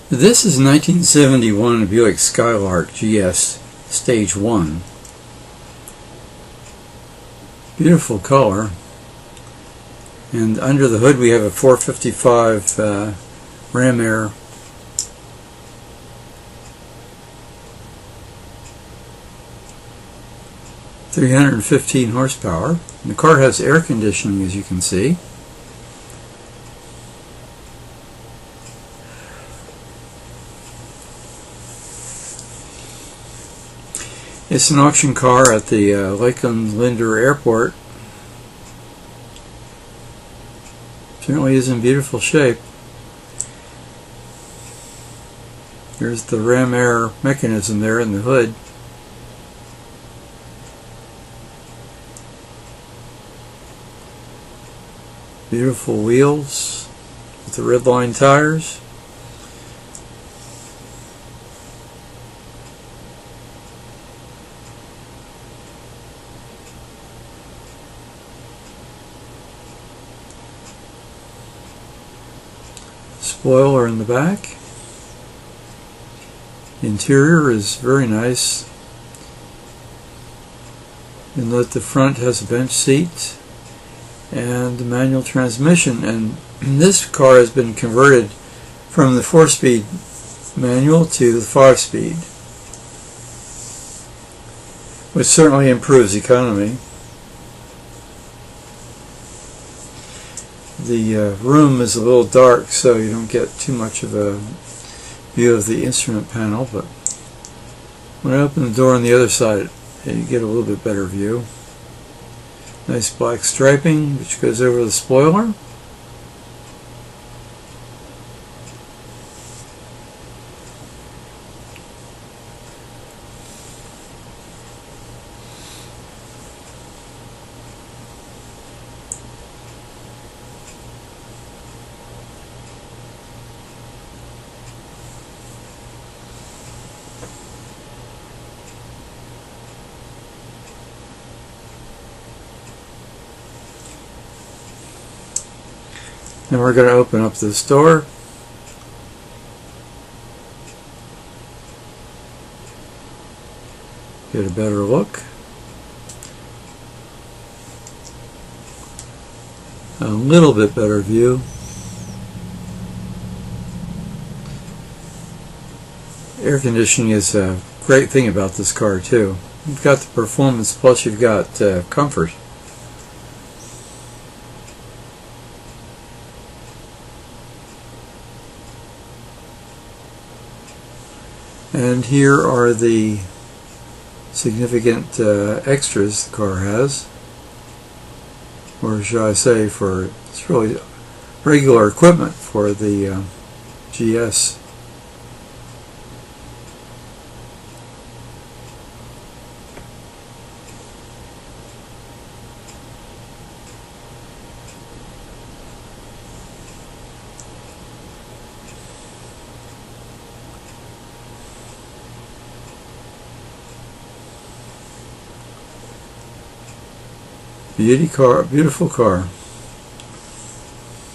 This is 1971 Buick Skylark GS Stage 1. Beautiful color. And under the hood we have a 455 ram air. .315 horsepower. And the car has air conditioning, as you can see. It's an auction car at the Lakeland Linder airport. Certainly is in beautiful shape. There's the ram air mechanism there in the hood. Beautiful wheels with the red line tires. Spoiler in the back. The interior is very nice. And note the front has a bench seat and a manual transmission, and this car has been converted from the 4-speed manual to the 5-speed, which certainly improves economy. The room is a little dark, so you don't get too much of a view of the instrument panel, but when I open the door on the other side, you get a little bit better view. Nice black striping which goes over the spoiler. Now we're going to open up this door. Get a better look. A little bit better view. Air conditioning is a great thing about this car too. You've got the performance, plus you've got comfort. And here are the significant extras the car has, or shall I say, it's really regular equipment for the GS. Beautiful car.